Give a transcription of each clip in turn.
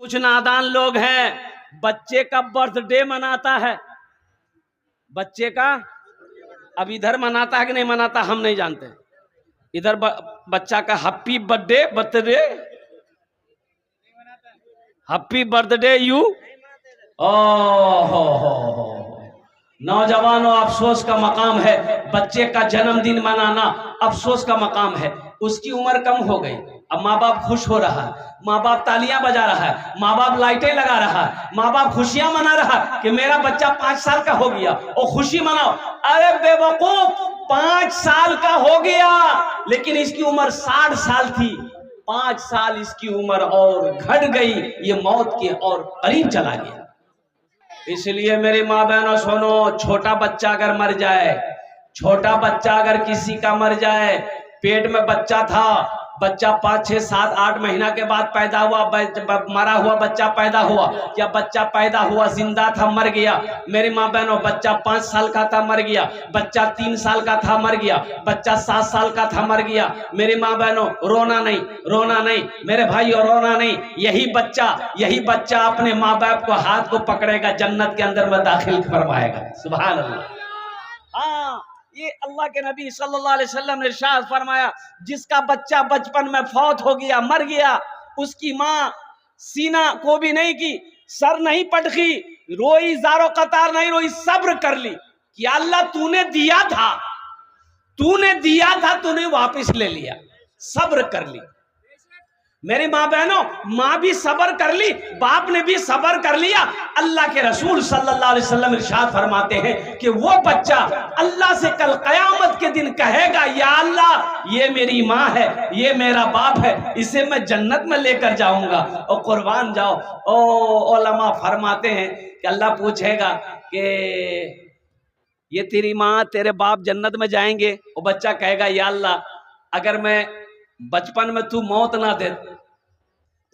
कुछ नादान लोग हैं, बच्चे का बर्थडे मनाता है, बच्चे का अब इधर मनाता है कि नहीं मनाता हम नहीं जानते। इधर बच्चा का happy birthday birthday happy birthday you. ओहो नौजवानों, अफसोस का मकाम है, बच्चे का जन्मदिन मनाना अफसोस का मकाम है। उसकी उम्र कम हो गई, अब माँ बाप खुश हो रहा है, माँ बाप तालियां बजा रहा है, माँ बाप लाइटें लगा रहा है, माँ बाप खुशियां मना रहा है कि मेरा बच्चा 5 साल का हो गया और खुशी मनाओ। अरे बेवकूफ, 5 साल का हो गया लेकिन इसकी उम्र 60 साल थी। 5 साल इसकी उम्र और घट गई, ये मौत के और करीब चला गया। इसलिए मेरी माँ बहनों सुनो, छोटा बच्चा अगर मर जाए, छोटा बच्चा अगर किसी का मर जाए, पेट में बच्चा था, बच्चा 5, 6, 7, 8 महीना के बाद पैदा हुआ, मरा हुआ बच्चा पैदा हुआ, या बच्चा पैदा हुआ जिंदा था मर गया। मेरी माँ बहनों, बच्चा 5 साल का था मर गया, बच्चा 3 साल का था मर गया, बच्चा 7 साल का था मर गया। मेरी माँ बहनों, रोना नहीं, रोना नहीं मेरे भाइयों, रोना नहीं। यही बच्चा अपने माँ बाप को हाथ को पकड़ेगा, जन्नत के अंदर में दाखिल फरमाएगा। सुभान अल्लाह। हाँ, ये अल्लाह के नबी सल्लल्लाहु अलैहि वसल्लम ने इरशाद फरमाया, जिसका बच्चा बचपन में फौत हो गया, मर गया, उसकी माँ सीना को भी नहीं की, सर नहीं पटकी, रोई, ज़ारो कतार नहीं रोई, सब्र कर ली कि अल्लाह तूने दिया था, तूने वापस ले लिया, सब्र कर ली। मेरी माँ बहनों, माँ भी सब्र कर ली, बाप ने भी सब्र कर लिया। अल्लाह के रसूल सल्लल्लाहु अलैहि वसल्लम इरशाद फरमाते हैं कि वो बच्चा अल्लाह से कल क़यामत के दिन कहेगा, या अल्लाह ये मेरी माँ है, ये मेरा बाप है, इसे मैं जन्नत में लेकर जाऊंगा और कुर्बान जाओ। उलमा फरमाते हैं कि अल्लाह पूछेगा कि ये तेरी माँ तेरे बाप जन्नत में जाएंगे, वो बच्चा कहेगा, या अल्लाह अगर मैं बचपन में तू मौत ना दे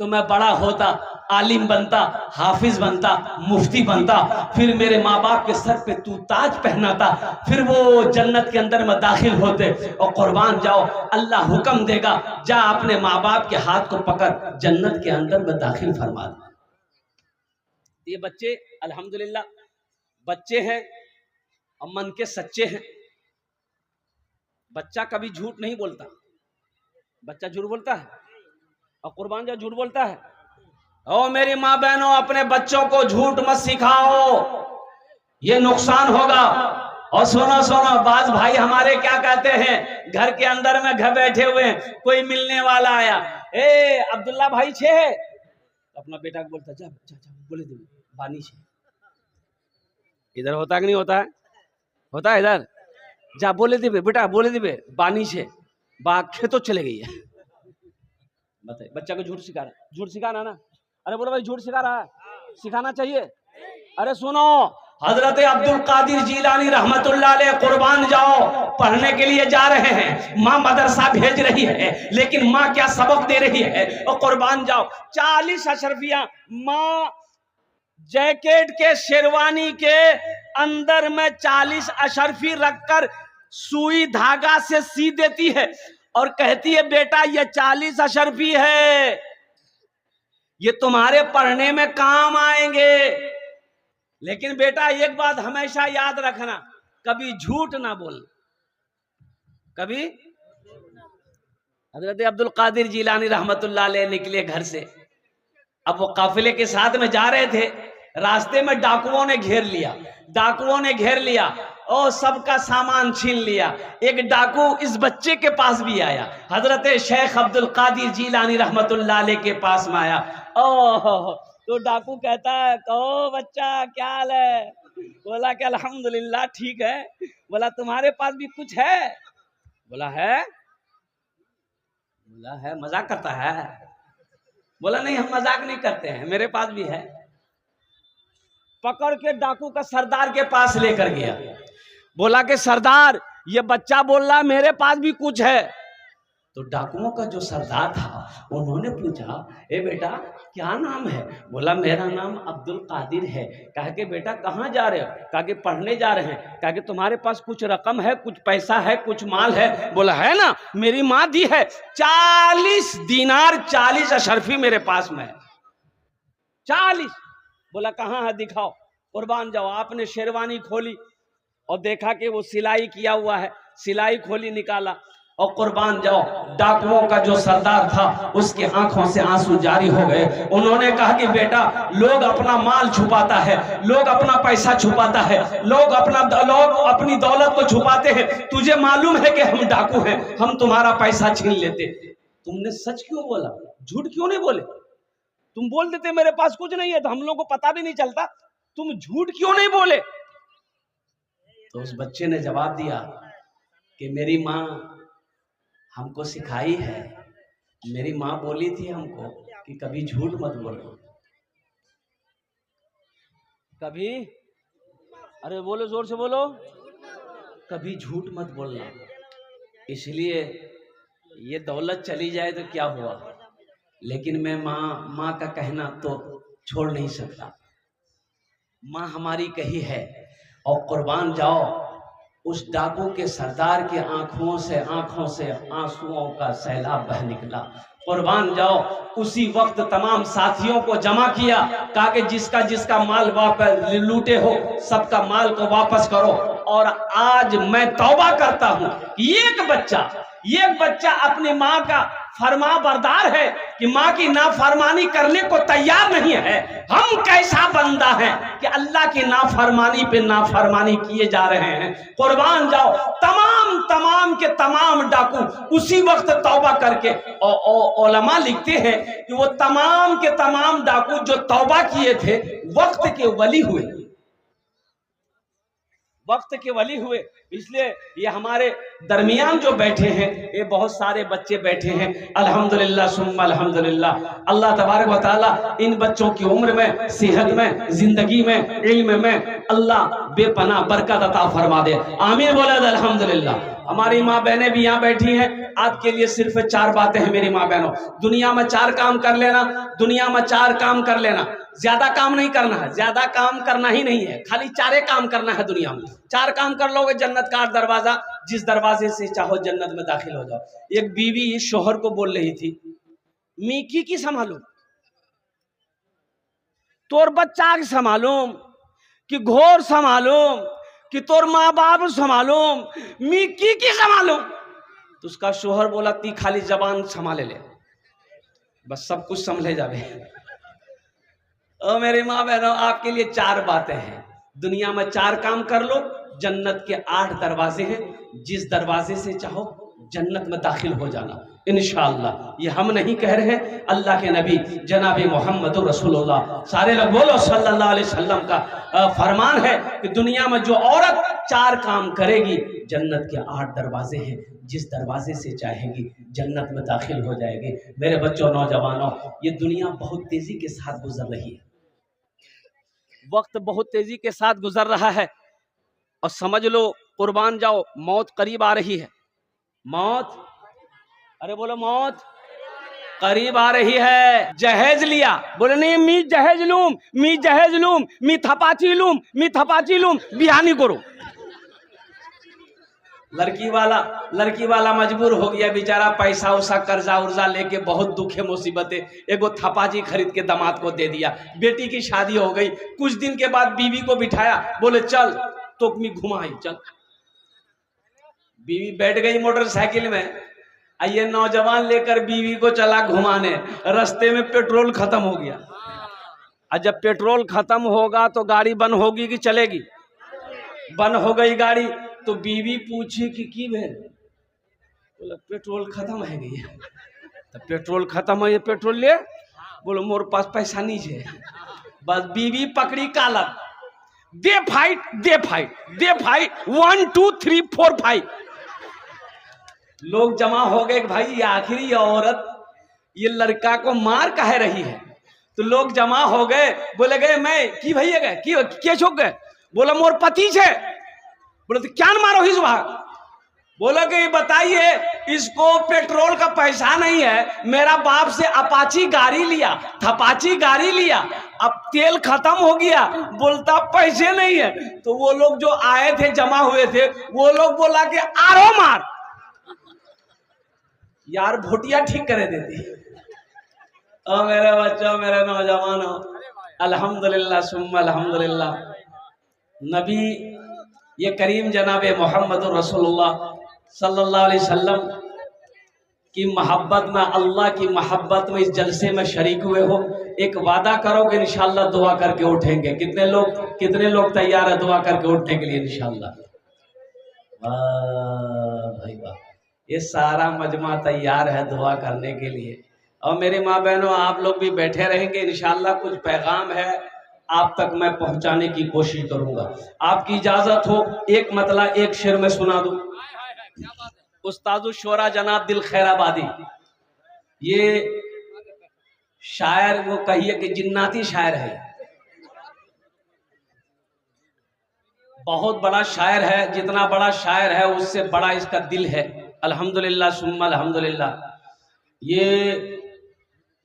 तो मैं बड़ा होता, आलिम बनता, हाफिज बनता, मुफ्ती बनता, फिर मेरे माँ बाप के सर पे तू ताज पहनाता, फिर वो जन्नत के अंदर में दाखिल होते। और कुर्बान जाओ, अल्लाह हुक्म देगा, जा अपने माँ बाप के हाथ को पकड़ जन्नत के अंदर में दाखिल फरमा दे। ये बच्चे अल्हम्दुलिल्लाह बच्चे हैं और मन के सच्चे हैं। बच्चा कभी झूठ नहीं बोलता, बच्चा झूठ बोलता है और कुर्बान जाओ झूठ बोलता है। ओ मेरी माँ बहनों, अपने बच्चों को झूठ मत सिखाओ, ये नुकसान होगा। और सुनो, बाज भाई हमारे क्या कहते हैं, घर के अंदर में घर बैठे हुए हैं, कोई मिलने वाला आया, ए अब्दुल्ला भाई छे है, अपना बेटा को बोलता, जा बोले दे बानी छे। इधर होता कि नहीं होता है? होता है इधर, जा बोले दे बेटा, बोले दे बानी छे, बा खेतों चले गई है। बताइए, बच्चा को झूठ सिखा रहा है, झूठ सिखाना ना। अरे बोलो भाई, झूठ सिखा रहा है, सिखाना चाहिए। अरे सुनो, हजरत अब्दुल कादिर जीलानी रहमतुल्लाह अलैह कुर्बान जाओ पढ़ने के लिए जा रहे हैं, माँ मदरसा भेज रही है, लेकिन माँ क्या सबक दे रही है। और कुर्बान जाओ 40 अशरफियां माँ जैकेट के शेरवानी के अंदर में 40 अशरफी रखकर सुई धागा से सी देती है और कहती है, बेटा ये 40 अशरफी है, ये तुम्हारे पढ़ने में काम आएंगे। लेकिन बेटा एक बात हमेशा याद रखना, कभी झूठ ना बोल, कभी। हजरत अब्दुल कादिर जीलानी रहमतुल्लाह अलैह निकले घर से, अब वो काफिले के साथ में जा रहे थे, रास्ते में डाकुओं ने घेर लिया और सबका सामान छीन लिया। एक डाकू इस बच्चे के पास भी आया, हजरत शेख अब्दुल कादिर जीलानी रहमतुल्लाह अलैह के पास में आया। ओह, तो डाकू कहता है, कहो बच्चा क्या हाल है? बोला कि अल्हम्दुलिल्लाह ठीक है। बोला तुम्हारे पास भी कुछ है? बोला है। बोला है, मजाक करता है? बोला नहीं, हम मजाक नहीं करते हैं, मेरे पास भी है। पकड़ के डाकू का सरदार के पास लेकर गया, बोला कि सरदार ये बच्चा बोल रहा मेरे पास भी कुछ है। तो डाकुओं का जो सरदार था उन्होंने पूछा, ए बेटा क्या नाम है? बोला मेरा नाम अब्दुल कादिर है। कहा कि बेटा कहाँ जा रहे हो? कहा कि पढ़ने जा रहे हैं। कहा कि तुम्हारे पास कुछ रकम है, कुछ पैसा है, कुछ माल है? बोला है ना, मेरी माँ दी है, 40 दीनार 40 अशरफी मेरे पास में है। 40। बोला कहाँ है दिखाओ, कुर्बान जाओ। आपने शेरवानी खोली और देखा कि वो सिलाई किया हुआ है, सिलाई खोली, निकाला, और कुर्बान जाओ डाकुओं का जो सरदार था उसके आंखों से आंसू जारी हो गए। उन्होंने कहा कि बेटा, लोग अपना माल छुपाता है, लोग अपना पैसा छुपाता है, लोग अपनी दौलत को छुपाते हैं, तुझे मालूम है कि हम डाकू हैं, हम तुम्हारा पैसा छीन लेते। तुमने सच क्यों बोला, झूठ क्यों नहीं बोले? तुम बोल देते मेरे पास कुछ नहीं है तो हम लोगों को पता भी नहीं चलता, तुम झूठ क्यों नहीं बोले? तो उस बच्चे ने जवाब दिया कि मेरी माँ हमको सिखाई है, मेरी माँ बोली थी हमको कि कभी झूठ मत बोलो, कभी, अरे बोलो जोर से बोलो, कभी झूठ मत बोलना। इसलिए ये दौलत चली जाए तो क्या हुआ, लेकिन मैं माँ का कहना तो छोड़ नहीं सकता। माँ हमारी कही है। और कुर्बान जाओ उस डाकू के सरदार के आंखों से आंसुओं का सैलाब बह निकला। कुर्बान जाओ उसी वक्त तमाम साथियों को जमा किया, कहा कि जिसका जिसका माल वापस लूटे हो सबका माल को वापस करो। और आज मैं तौबा करता हूं, एक बच्चा अपनी माँ का फरमा बरदार है कि माँ की नाफरमानी करने को तैयार नहीं है। हम कैसा बंदा है कि अल्लाह की नाफरमानी पे नाफरमानी किए जा रहे हैं। कुर्बान जाओ तमाम के तमाम डाकू उसी वक्त तौबा करके, और उलमा लिखते हैं कि वो तमाम के तमाम डाकू जो तौबा किए थे वक्त के वली हुए, वक्त के वली हुए। इसलिए ये हमारे दरमियान जो बैठे हैं, ये बहुत सारे बच्चे बैठे हैं, अल्हम्दुलिल्लाह सुम्मा अल्हम्दुलिल्लाह। अल्लाह तबारक व तआला इन बच्चों की उम्र में, सेहत में, जिंदगी में, इल्म में अल्लाह बेपनाह बरकत अता फरमा दे। आमीन बोला अल्हम्दुलिल्लाह। हमारी माँ बहनें भी यहाँ बैठी हैं। आपके लिए सिर्फ 4 बातें हैं मेरी माँ बहनों। दुनिया में 4 काम कर लेना, दुनिया में 4 काम कर लेना, ज्यादा काम नहीं करना है, ज्यादा काम करना ही नहीं है, खाली 4 काम करना है दुनिया में। 4 काम कर लोगे, जन्नत का दरवाजा, जिस दरवाजे से चाहो जन्नत में दाखिल हो जाओ। एक बीवी शोहर को बोल रही थी, मीकी की संभालू, तोर बच्चा के संभालूं कि घोर संभालूं कि तोर माँ बाप संभालूं, मीकी की संभालूं। तो उसका शोहर बोला, ती खाली जबान संभाले ले, बस सब कुछ संभले जावे। ओ मेरी माँ बहनों, आपके लिए 4 बातें हैं। दुनिया में 4 काम कर लो, जन्नत के 8 दरवाजे हैं, जिस दरवाजे से चाहो जन्नत में दाखिल हो जाना इंशाअल्लाह। ये हम नहीं कह रहे हैं, अल्लाह के नबी जनाब मोहम्मद रसूलुल्लाह सारे लोग बोलो सल्लल्लाहु अलैहि वसल्लम का फरमान है कि दुनिया में जो औरत 4 काम करेगी, जन्नत के 8 दरवाजे हैं, जिस दरवाजे से चाहेगी जन्नत में दाखिल हो जाएगी। मेरे बच्चों, नौजवानों, ये दुनिया बहुत तेजी के साथ गुजर रही है, वक्त बहुत तेजी के साथ गुजर रहा है, और समझ लो कुर्बान जाओ मौत करीब आ रही है। मौत, अरे बोलो मौत करीब आ रही है। जहेज लिया, बोले नहीं मी जहेज लूम, मी जहेज लूम, मी थपाची लूम, मी थपाची लूम, बिहानी करो। लड़की वाला मजबूर हो गया बेचारा, पैसा उसा कर्जा उर्जा लेके, बहुत दुखे मुसीबतें, एगो थपाजी खरीद के दामाद को दे दिया। बेटी की शादी हो गई, कुछ दिन के बाद बीवी को बिठाया, बोले चल तो मी घुमाई, चल। बीवी बैठ गई मोटरसाइकिल में, ये नौजवान लेकर बीवी को चला घुमाने, रास्ते में पेट्रोल खत्म हो गया। और जब पेट्रोल खत्म होगा तो गाड़ी बंद होगी कि चलेगी? बंद हो गई गाड़ी, तो बीवी पूछी कि की भेल? बोला पेट्रोल खत्म है गई। तो पेट्रोल खत्म है, ये पेट्रोल ले। बोलो मोर पास पैसा नहीं है। बस बीवी पकड़ी कालर, दे फाइट दे फाइट दे फाइट, 1 2 3 4 5। लोग जमा हो गए कि भाई ये आखिरी ये औरत ये लड़का को मार कह रही है। तो लोग जमा हो गए, बोले गए मैं की भैया गए की क्या छोक गए? बोला मोर पति छे। बोले तो क्या मारो इस बार? बोला कि बताइए, इसको पेट्रोल का पैसा नहीं है, मेरा बाप से अपाची गाड़ी लिया, थपाची गाड़ी लिया, अब तेल खत्म हो गया, बोलता पैसे नहीं है। तो वो लोग जो आए थे जमा हुए थे, वो लोग बोला कि आरो मार यार, भोटिया ठीक करे देती। मेरे बच्चों, मेरे नौजवानों, अल्हम्दुलिल्लाह सुम्मा अल्हम्दुलिल्लाह। नबी ये करीम जनाब मोहम्मद रसूलुल्लाह सल्लल्लाहु अलैहि वसल्लम की मोहब्बत में, अल्लाह की मोहब्बत में इस जलसे में शरीक हुए हो। एक वादा करोगे इंशाअल्लाह दुआ करके उठेंगे। कितने लोग तैयार है दुआ करके उठने के लिए इंशाअल्लाह? वाह भाई वाह, ये सारा मजमा तैयार है दुआ करने के लिए। और मेरी माँ बहनों, आप लोग भी बैठे रहेंगे इंशाअल्लाह। कुछ पैगाम है आप तक मैं पहुंचाने की कोशिश करूंगा। आपकी इजाजत हो एक मतलब एक शेर में सुना दूं। उस्तादुल शोरा जनाब दिल खैराबादी, ये शायर, वो कहिए कि जिन्नाती शायर है, बहुत बड़ा शायर है। जितना बड़ा शायर है उससे बड़ा इसका दिल है। अल्हम्दुलिल्लाह सुम्मा अल्हम्दुलिल्लाह। ये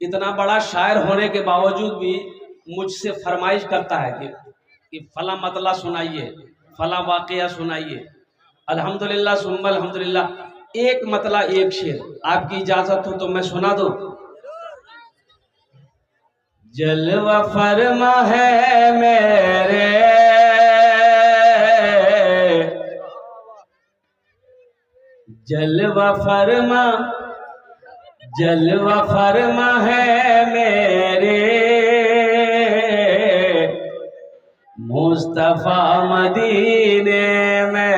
इतना बड़ा शायर होने के बावजूद भी मुझसे फरमाइश करता है कि फला मतला सुनाइए, फला वाकया सुनाइए। अल्हम्दुलिल्लाह सुम्मा अल्हम्दुलिल्लाह। एक मतला एक शेर, आपकी इजाजत हो तो मैं सुना दूं। जलवा फरमा है मेरे, जलवा फरमा, जलवा फरमा है मेरे मुस्तफा मदीने में,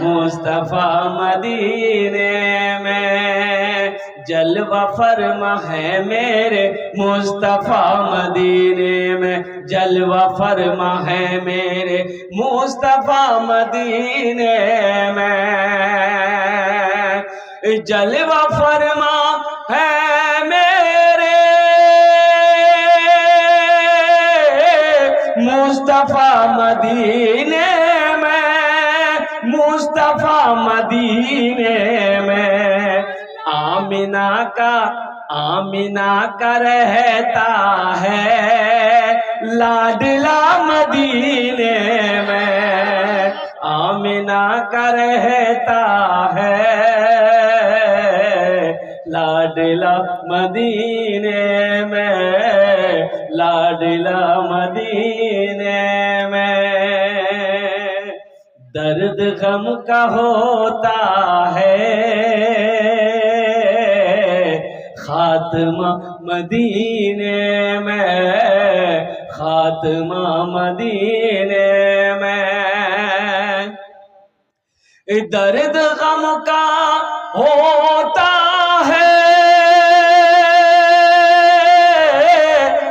मुस्तफा मदीने में। जलवा फरमा है मेरे मुस्तफा मदीने में, जलवा फरमा है मेरे मुस्तफा मदीने में। जलवा फरमा है मेरे मुस्तफा मदीने में, मुस्तफा मदीने में। आमिना का रहता है लाडला मदीने में, आमिना का रहता है लाडला मदीने में, लाडला मदीने में। दर्द गम का होता है खात्मा मदीने में, खात्मा मदीने में। दर्द गम का होता है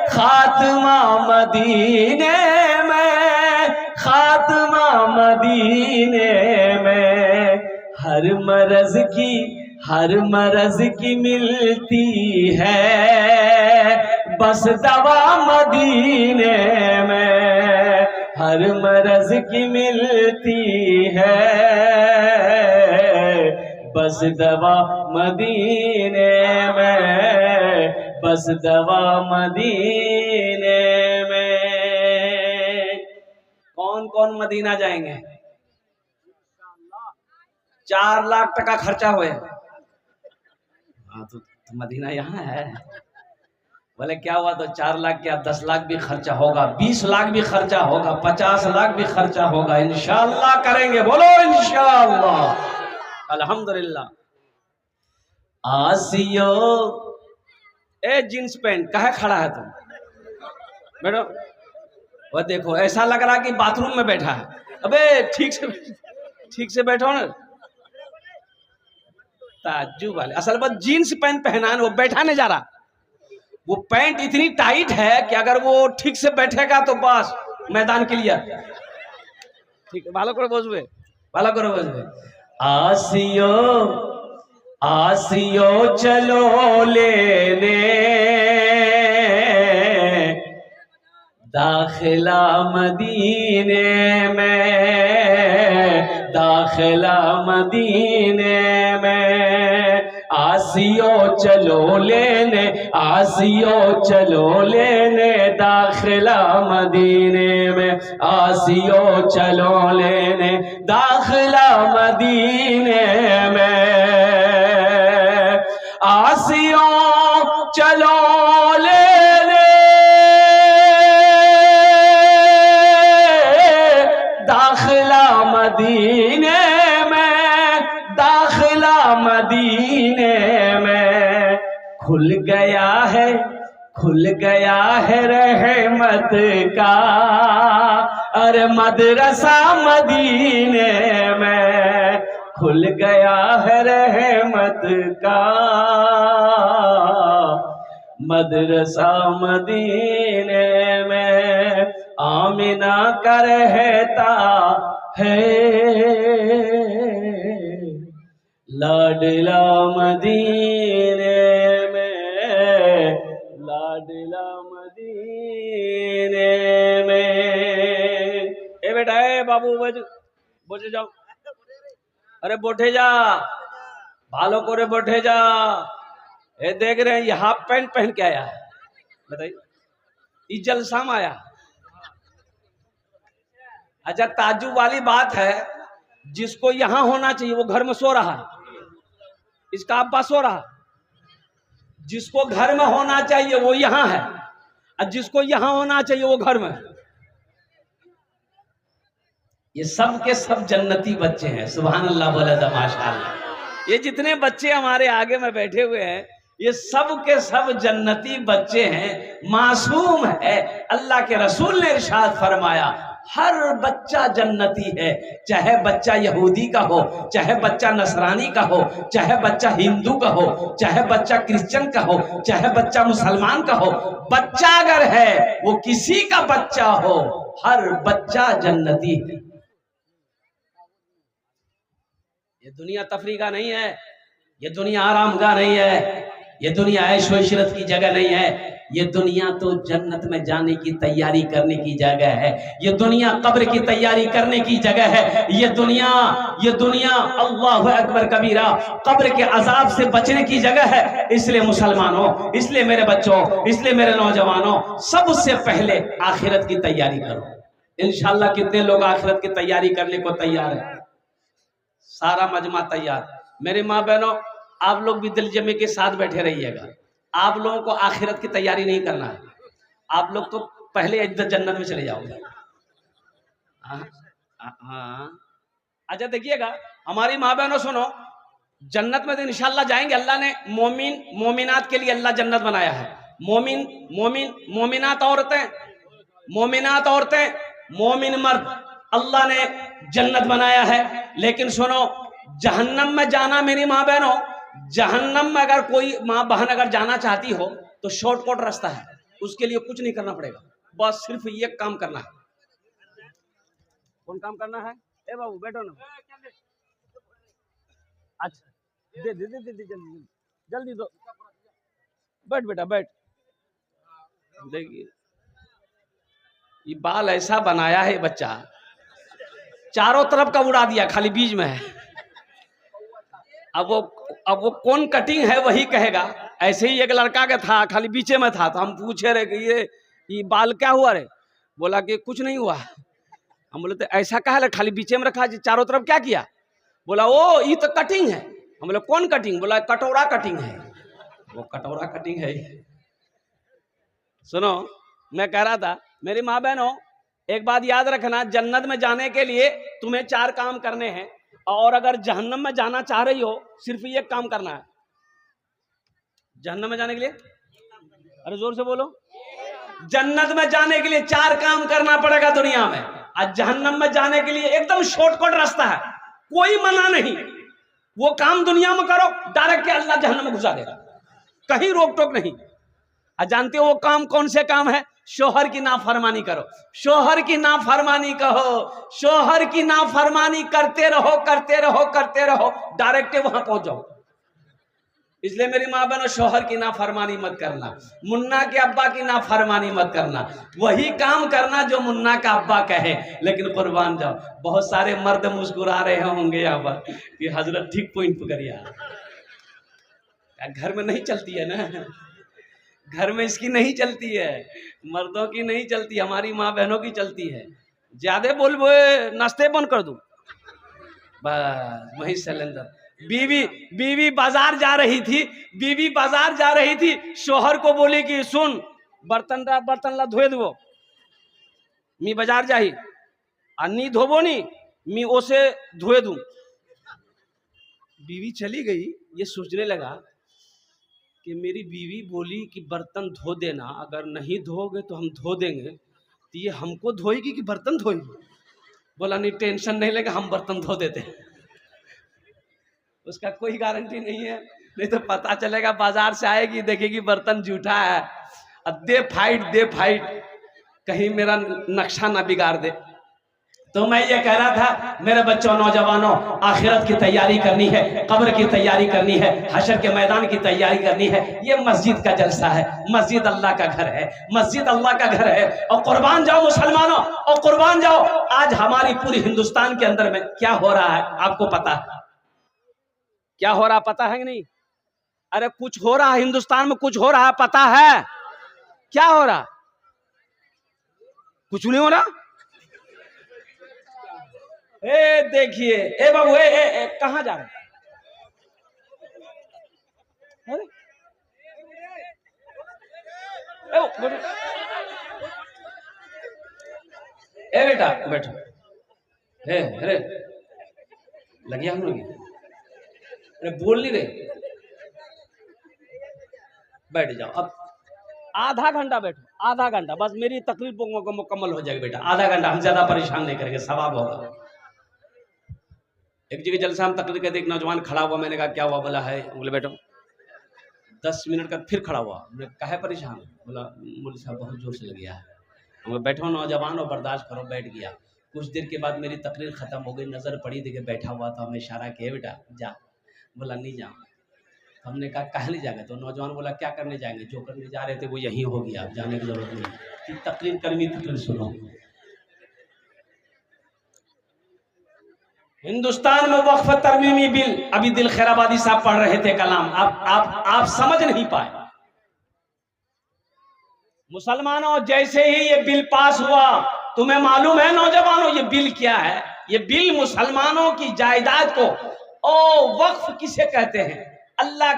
खात्मा मदीने में, खात्मा मदीने में। हर मरज की मिलती है बस दवा मदीने में, हर मरज की मिलती है बस दवा मदीने में, बस दवा मदीने में। कौन कौन मदीना जाएंगे? 4 लाख टका खर्चा हुए। हाँ तो मदीना यहाँ है। बोले क्या हुआ? तो 4 लाख क्या 10 लाख भी खर्चा होगा, 20 लाख भी खर्चा होगा, 50 लाख भी खर्चा होगा। इंशाअल्लाह करेंगे, बोलो इंशाअल्लाह। अल्हम्दुलिल्लाह। आसियो ए जींस पैंट काहे खड़ा है तुम? बैठो। वो देखो ऐसा लग रहा कि बाथरूम में बैठा है। अबे ठीक से बैठो ना। ताज्जुब वाले, असल बात जीन्स पैंट पहना है, वो बैठा नहीं जा रहा। वो पैंट इतनी टाइट है कि अगर वो ठीक से बैठेगा तो बस मैदान के लिए। ठीक है, भालो करो बोझवे, भालो करो बोझवे। आसियो आसियो चलो लेने दाखिला मदीने में, दाखिला मदीने में। आसियो चलो लेने, आसियो चलो लेने दाखिला मदीने में, आसियो चलो लेने दाखिला मदीने में। आसियो चलो लेने खुल गया है रहमत का, अरे मदरसा मदीने में खुल गया है रहमत का, मदरसा मदीने में आमिना का रहता है, लाडला मदीने में, लाडला मदीने में। ए बेटा ए बाबू बोझे जाओ, अरे बोठे जा, भालो करे बोठे जा। ये देख रहे हैं ये हाफ पैंट पहन के आया है, बताइए ये जलसा में आया। अच्छा ताज्जुब वाली बात है, जिसको यहां होना चाहिए वो घर में सो रहा है, इसका अब्बा सो रहा। जिसको घर में होना चाहिए वो यहां है, और जिसको यहां होना चाहिए वो घर में। ये सब के सब जन्नती बच्चे हैं, सुभान अल्लाह बोले तो माशाअल्लाह। ये जितने बच्चे हमारे आगे में बैठे हुए हैं ये सब के सब जन्नती बच्चे हैं, मासूम है। अल्लाह के रसूल ने इरशाद फरमाया हर बच्चा जन्नती है, चाहे बच्चा यहूदी का हो, चाहे बच्चा नसरानी का हो, चाहे बच्चा हिंदू का हो, चाहे बच्चा क्रिश्चियन का हो, चाहे बच्चा मुसलमान का हो। बच्चा अगर है वो किसी का बच्चा हो, हर बच्चा जन्नती है। ये दुनिया तफरी का नहीं है, ये दुनिया आराम का नहीं है, ये दुनिया ऐशो इशरत की जगह नहीं है। ये दुनिया तो जन्नत में जाने की तैयारी करने की जगह है। ये दुनिया कब्र की तैयारी करने की जगह है। ये दुनिया अल्लाहु अकबर कबीरा, कब्र के अजाब से बचने की जगह है। इसलिए मुसलमानों, इसलिए मेरे बच्चों, इसलिए मेरे नौजवानों, सबसे पहले आखिरत की तैयारी करो। इंशाअल्लाह कितने लोग आखिरत की तैयारी करने को तैयार है? सारा मजमा तैयार। मेरे माँ बहनों, आप लोग भी दिल जमे के साथ बैठे रहिएगा। आप लोगों को आखिरत की तैयारी नहीं करना है, आप लोग तो पहले इज्जत जन्नत में चले जाओगे। हाँ अच्छा देखिएगा हमारी माँ बहनों, सुनो, जन्नत में तो इंशाअल्लाह जाएंगे। अल्लाह ने मोमिनात के लिए अल्लाह जन्नत बनाया है। मोमिनात औरतें, मोमिन मर्द, अल्लाह ने जन्नत बनाया है। लेकिन सुनो, जहन्नम में जाना मेरी माँ बहनों, जहन्नम में अगर कोई माँ बहन अगर जाना चाहती हो तो शॉर्टकट रास्ता है, उसके लिए कुछ नहीं करना पड़ेगा, बस सिर्फ ये काम करना है। कौन काम करना है? ए बाबू बैठो ना। अच्छा दे जल्दी दो, बैठ बेटा बैठ। देखिए ये बाल ऐसा बनाया है बच्चा, चारों तरफ का उड़ा दिया, खाली बीच में है। अब वो कौन कटिंग है वही कहेगा। ऐसे ही एक लड़का का था, खाली बीचे में था, तो हम पूछे रहे कि ये बाल क्या हुआ रे? बोला कि कुछ नहीं हुआ। हम बोले तो ऐसा कहा है, खाली बीचे में रखा, चारों तरफ क्या किया? बोला ओ ये तो कटिंग है। हम बोले कौन कटिंग? बोला कटोरा कटिंग है। वो कटोरा कटिंग है। सुनो, मैं कह रहा था मेरी माँ बहनों, एक बात याद रखना, जन्नत में जाने के लिए तुम्हें 4 काम करने हैं, और अगर जहन्नम में जाना चाह रही हो सिर्फ ये काम करना है। जहन्नम में जाने के लिए, अरे जोर से बोलो, जन्नत में जाने के लिए 4 काम करना पड़ेगा दुनिया में। आज जहन्नम में जाने के लिए एकदम शॉर्टकट रास्ता है, कोई मना नहीं। वो काम दुनिया में करो, डायरेक्ट के अल्लाह जहन्नम में घुसा देगा, कहीं रोक टोक नहीं। आज जानते हो वो काम कौन से काम है? शोहर की नाफरमानी करो, शोहर की नाफरमानी कहो, शोहर की नाफरमानी करते रहो, डायरेक्ट वहां पहुंच जाओ। इसलिए मेरी माँ बहनों, शोहर की नाफरमानी मत करना, मुन्ना के अब्बा की नाफरमानी मत करना, वही काम करना जो मुन्ना का अब्बा कहे। लेकिन कुर्बान जाओ, बहुत सारे मर्द मुस्कुरा रहे होंगे यहाँ पर कि हजरत ठीक पॉइंट पकड़िया। घर में नहीं चलती है ना, घर में इसकी नहीं चलती है, मर्दों की नहीं चलती, हमारी माँ बहनों की चलती है। ज्यादा बोल नाश्ते बंद कर दूं, बस वही सिलेंडर। बीवी बाजार जा रही थी, शोहर को बोली कि सुन, बर्तन ला धोए दो, मी बाजार जाही, नी धोबो नी, मी ओसे धोए दूं। बीवी चली गई, ये सोचने लगा कि मेरी बीवी बोली कि बर्तन धो देना, अगर नहीं धोगे तो हम धो देंगे। तो ये हमको धोएगी कि बर्तन धोएगी? बोला नहीं टेंशन नहीं लेगा, हम बर्तन धो देते हैं। उसका कोई गारंटी नहीं है, नहीं तो पता चलेगा बाजार से आएगी देखेगी बर्तन जूठा है, दे फाइट कहीं मेरा नक्शा ना बिगाड़ दे। तो मैं ये कह रहा था मेरे बच्चों नौजवानों, आखिरत की तैयारी करनी है, कब्र की तैयारी करनी है, हशर के मैदान की तैयारी करनी है। ये मस्जिद का जलसा है, मस्जिद अल्लाह का घर है, मस्जिद अल्लाह का घर है। और कुर्बान जाओ मुसलमानों, और कुर्बान जाओ। आज हमारी पूरी हिंदुस्तान के अंदर में क्या हो रहा है आपको पता है? क्या हो रहा पता है कि नहीं? अरे कुछ हो रहा है हिंदुस्तान में, कुछ हो रहा है पता है? क्या हो रहा? कुछ नहीं हो रहा। ए देखिए, ए बाबू ए कहां जा रहे? ए बेटा बैठो। अरे लगिया हम लोग, अरे बोल नहीं रहे, बैठ जाओ। अब आधा घंटा बैठो, आधा घंटा बस, मेरी तकलीफ मुकम्मल हो जाएगी बेटा। आधा घंटा, हम ज्यादा परेशान नहीं करेंगे, सवाब होगा। एक जगह जलसा हम तकरीर करते, एक नौजवान खड़ा हुआ, मैंने कहा क्या हुआ? बोला है, बोले बैठो। 10 मिनट का फिर खड़ा हुआ, बोले काहे परेशान? बोला मुझे साहब बहुत जोर से लग गया है। मैं बैठो नौजवान और बर्दाश्त करो, बैठ गया। कुछ देर के बाद मेरी तकरीर खत्म हो गई, नजर पड़ी, देखे बैठा हुआ था, हमें इशारा किया बेटा जा। बोला नहीं जाऊँ। हमने कहा कहाँ नहीं जाएंगे? तो नौजवान बोला क्या करने जाएंगे? जो करने जा रहे थे वो यही हो गया, जाने की जरूरत नहीं, तकरीर करनी तकरीर सुनो। हिंदुस्तान में वक्फ तरमीमी बिल, अभी दिल खैराबादी साहब पढ़ रहे थे कलाम, आप समझ नहीं पाए। मुसलमानों, जैसे ही ये बिल पास हुआ, तुम्हें मालूम है नौजवानों ये बिल क्या है? ये बिल मुसलमानों की जायदाद को, ओ वक्फ किसे कहते हैं? अल्लाह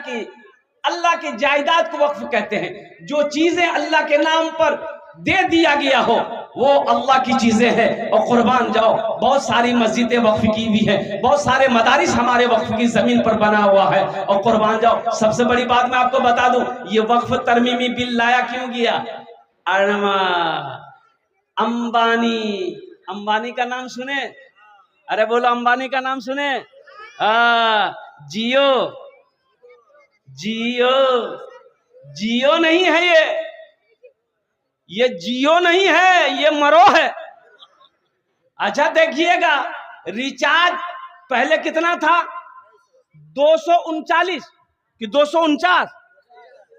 की जायदाद को वक्फ कहते हैं। जो चीजें अल्लाह के नाम पर दे दिया गया हो वो अल्लाह की चीजें हैं। और कुर्बान जाओ, बहुत सारी मस्जिदें वक्फ की हुई हैं, बहुत सारे मदारिस हमारे वक्फ की जमीन पर बना हुआ है। और कुर्बान जाओ, सबसे बड़ी बात मैं आपको बता दूं, ये वक्फ तरमीमी बिल लाया क्यों गया? अंबानी का नाम सुने? अरे बोलो अंबानी का नाम सुने? जियो नहीं है ये जियो नहीं है, ये मरो है। अच्छा देखिएगा, रिचार्ज पहले कितना था? 239 कि 249?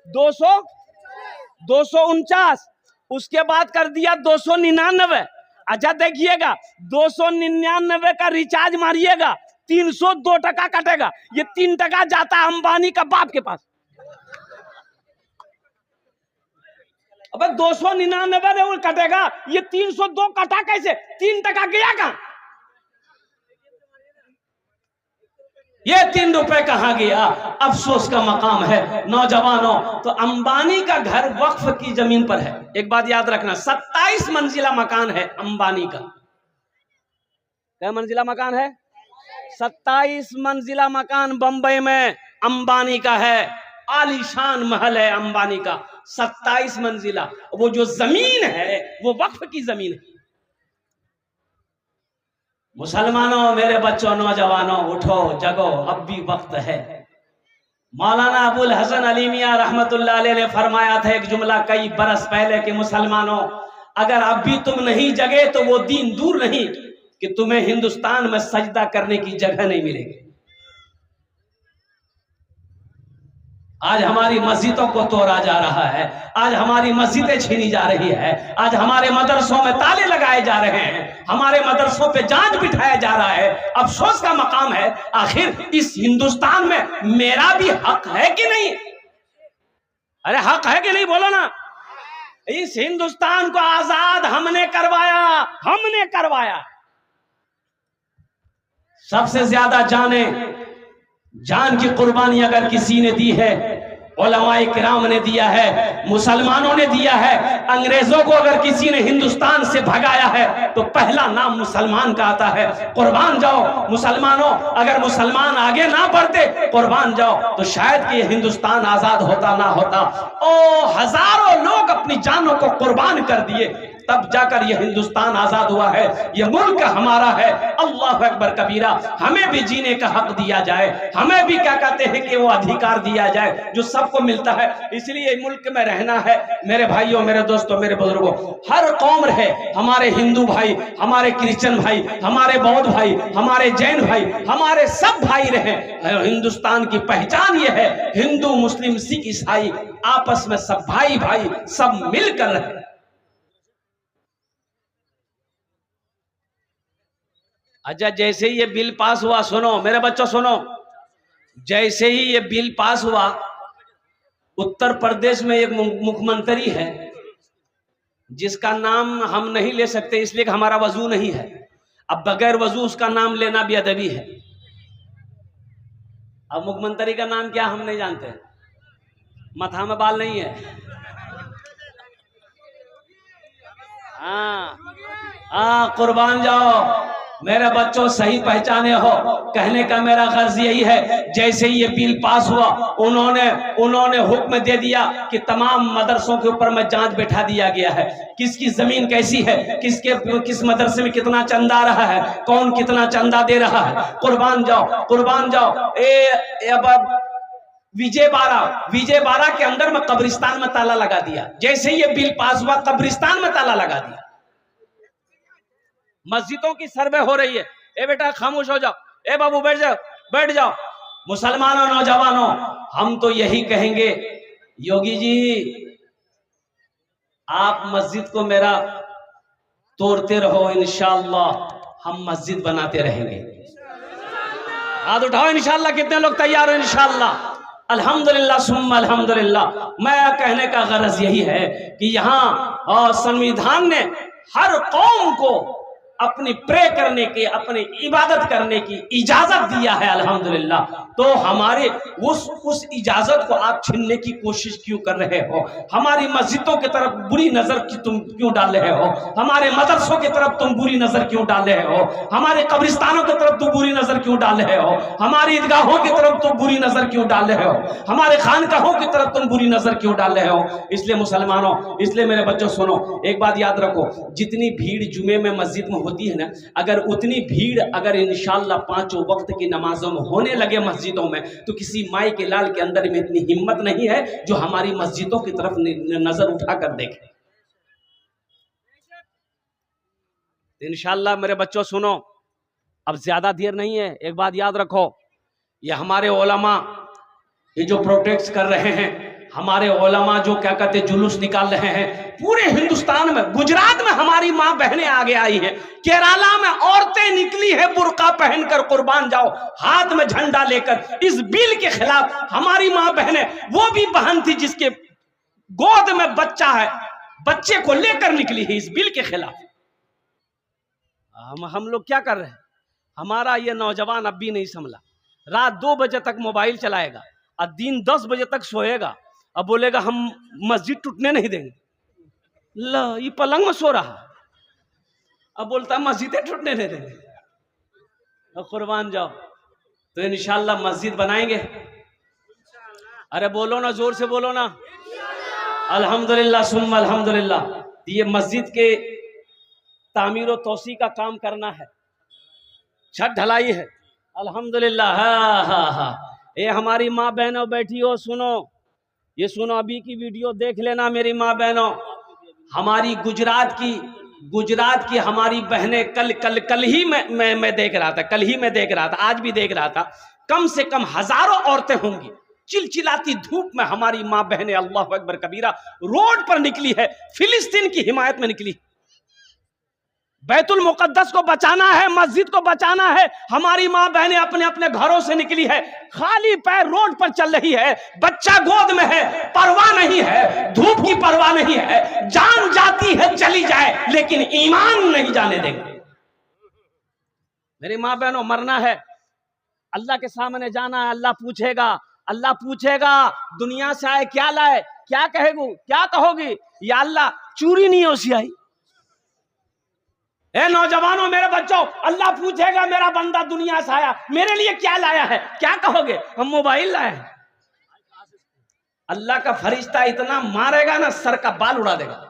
249, उसके बाद कर दिया 299। अच्छा देखिएगा, 299 का रिचार्ज मारिएगा, 302 टका कटेगा। ये 3 टका जाता है अंबानी का बाप के पास। अबे 299 कटेगा, ये 302 कटा कैसे? 3 टका गया कहां? ये 3 रुपए कहां गया? अफसोस का मकाम है नौजवानों। तो अंबानी का घर वक्फ की जमीन पर है। एक बात याद रखना, 27 मंजिला मकान है अंबानी का। क्या मंजिला मकान है? 27 मंजिला मकान बंबई में अंबानी का है। आलीशान महल है अंबानी का, 27 मंजिला। वो जो जमीन है वो वक्फ की जमीन है। मुसलमानों, मेरे बच्चों, नौजवानों, उठो जगो, अब भी वक्त है। मौलाना अबुल हसन अली मियां रहमतुल्लाह अलैह ने फरमाया था एक जुमला कई बरस पहले कि मुसलमानों, अगर अब भी तुम नहीं जगे तो वो दिन दूर नहीं कि तुम्हें हिंदुस्तान में सजदा करने की जगह नहीं मिलेगी। आज हमारी मस्जिदों को तोड़ा जा रहा है, आज हमारी मस्जिदें छीनी जा रही है, आज हमारे मदरसों में ताले लगाए जा रहे हैं, हमारे मदरसों पे जांच बिठाया जा रहा है। अफसोस का मकाम है, आखिर इस हिंदुस्तान में मेरा भी हक है कि नहीं? अरे हक है कि नहीं? बोलो ना। इस हिंदुस्तान को आजाद हमने करवाया। सबसे ज्यादा जान की कुर्बानी अगर किसी ने दी है उलमाए किराम ने दिया है, मुसलमानों ने दिया है। अंग्रेजों को अगर किसी ने हिंदुस्तान से भगाया है तो पहला नाम मुसलमान का आता है। कुर्बान जाओ मुसलमानों, अगर मुसलमान आगे ना बढ़ते, कुर्बान जाओ, तो शायद कि ये हिंदुस्तान आजाद होता ना होता। ओ हजारों लोग अपनी जानों को कुर्बान कर दिए, तब जाकर ये हिंदुस्तान आजाद हुआ है। ये मुल्क हमारा है। अल्लाह अकबर कबीरा। हमें भी जीने का हक दिया जाए, हमें भी क्या कहते हैं कि वो अधिकार दिया जाए जो सबको मिलता है। इसलिए मुल्क में रहना है मेरे भाइयों, मेरे दोस्तों, मेरे बुजुर्गों। हर कौम रहे, हमारे हिंदू भाई, हमारे क्रिश्चियन भाई, हमारे बौद्ध भाई, हमारे जैन भाई, हमारे सब भाई रहे। हिंदुस्तान की पहचान ये है, हिंदू मुस्लिम सिख ईसाई आपस में सब भाई भाई, सब मिलकर रहे। अच्छा, जैसे ही ये बिल पास हुआ, सुनो मेरे बच्चों सुनो, जैसे ही ये बिल पास हुआ, उत्तर प्रदेश में एक मुख्यमंत्री है जिसका नाम हम नहीं ले सकते इसलिए कि हमारा वजू नहीं है। अब बगैर वजू उसका नाम लेना भी अदबी है। अब मुख्यमंत्री का नाम क्या हम नहीं जानते, माथा में बाल नहीं है। हाँ, कुर्बान जाओ मेरे बच्चों, सही पहचाने हो। कहने का मेरा गर्ज यही है, जैसे ही ये बिल पास हुआ, उन्होंने हुक्म दे दिया कि तमाम मदरसों के ऊपर में जांच बैठा दिया गया है। किसकी जमीन कैसी है, किस मदरसे में कितना चंदा आ रहा है, कौन कितना चंदा दे रहा है। कुर्बान जाओ, कुर्बान जाओ। अब विजय बारा के अंदर में कब्रिस्तान में ताला लगा दिया। जैसे ही ये बिल पास हुआ, कब्रिस्तान में ताला लगा दिया। मस्जिदों की सर्वे हो रही है। ए बेटा खामोश हो जाओ, ए बाबू बैठ जाओ, बैठ जाओ। मुसलमानों, नौजवानों, हम तो यही कहेंगे, योगी जी आप मस्जिद को मेरा तोड़ते रहो, इंशाअल्लाह हम मस्जिद बनाते रहेंगे। हाथ उठाओ इंशाअल्लाह। कितने लोग तैयार हो इंशाअल्लाह? अल्हम्दुलिल्लाह सुम्मा अल्हम्दुलिल्लाह। मैं कहने का गरज यही है कि यहाँ संविधान ने हर कौम को अपनी प्रे करने की, अपनी इबादत करने की इजाजत दिया है, अल्हम्दुलिल्लाह। तो हमारे उस इजाजत को आप छीनने की कोशिश क्यों कर रहे हो? हमारी मस्जिदों की तरफ बुरी नजर तुम क्यों डाल रहे हो? हमारे मदरसों की तरफ तुम बुरी नजर क्यों डाल रहे हो? हमारे कब्रिस्तानों की तरफ तुम बुरी नजर क्यों डाल रहे हो? हमारी ईदगाहों की तरफ तुम बुरी नजर क्यों डाल रहे हो? हमारे खानकाहों की तरफ तुम बुरी नजर क्यों डाल रहे हो? इसलिए मुसलमानों, इसलिए मेरे बच्चों सुनो, एक बात याद रखो, जितनी भीड़ जुमे में मस्जिद में होती है ना, अगर उतनी भीड़ अगर इंशाअल्लाह पांचों वक्त की नमाजों में होने लगे मस्जिदों में, तो किसी माई के लाल के अंदर में इतनी हिम्मत नहीं है जो हमारी मस्जिदों की तरफ नजर उठाकर देखे। इंशाअल्लाह मेरे बच्चों सुनो, अब ज्यादा देर नहीं है। एक बात याद रखो, ये हमारे उलमा ये जो प्रोटेस्ट कर रहे हैं, हमारे उलमा जो क्या कहते जुलूस निकाल रहे हैं पूरे हिंदुस्तान में, गुजरात में हमारी माँ बहनें आगे आई हैं, केरला में औरतें निकली है बुर्का पहनकर, कुर्बान जाओ, हाथ में झंडा लेकर इस बिल के खिलाफ। हमारी माँ बहनें, वो भी बहन थी जिसके गोद में बच्चा है, बच्चे को लेकर निकली है इस बिल के खिलाफ। हम लोग क्या कर रहे हैं? हमारा ये नौजवान अब भी नहीं संभला। रात 2 बजे तक मोबाइल चलाएगा और दिन 10 बजे तक सोएगा, अब बोलेगा हम मस्जिद टूटने नहीं देंगे। ला, ये पलंग में सो रहा, अब बोलता है मस्जिदें टूटने नहीं देंगे। अब कुर्बान जाओ, तो इंशाअल्लाह मस्जिद बनाएंगे। अरे बोलो ना, जोर से बोलो ना। अल्हम्दुलिल्लाह सुम्मा अल्हम्दुलिल्लाह। ये मस्जिद के तामीर और तोसी का काम करना है, छत ढलाई है, अल्हम्दुलिल्लाह। हाँ हाँ हाँ, ये हमारी माँ बहनों बैठी हो, सुनो, ये सुनो, अभी की वीडियो देख लेना मेरी माँ बहनों। हमारी गुजरात की हमारी बहनें कल ही मैं देख रहा था, कल ही मैं देख रहा था, आज भी देख रहा था, कम से कम हजारों औरतें होंगी, चिलचिलाती धूप में हमारी माँ बहनें अल्लाह अकबर कबीरा रोड पर निकली है, फिलिस्तीन की हिमायत में निकली। बैतुल मुकद्दस को बचाना है, मस्जिद को बचाना है। हमारी माँ बहनें अपने अपने घरों से निकली है, खाली पैर रोड पर चल रही है, बच्चा गोद में है, परवाह नहीं है, धूप की परवाह नहीं है, जान जाती है चली जाए, लेकिन ईमान नहीं जाने देंगे। मेरी माँ बहनों, मरना है, अल्लाह के सामने जाना है, अल्लाह पूछेगा अल्लाह पूछेगा दुनिया से आए क्या लाए, क्या कहोगी? या अल्लाह चूरी नहीं होशी आई। ए नौजवानों, मेरे बच्चों, अल्लाह पूछेगा मेरा बंदा दुनिया से आया, मेरे लिए क्या लाया है, क्या कहोगे? हम मोबाइल लाए हैं। अल्लाह का फरिश्ता इतना मारेगा ना, सर का बाल उड़ा देगा।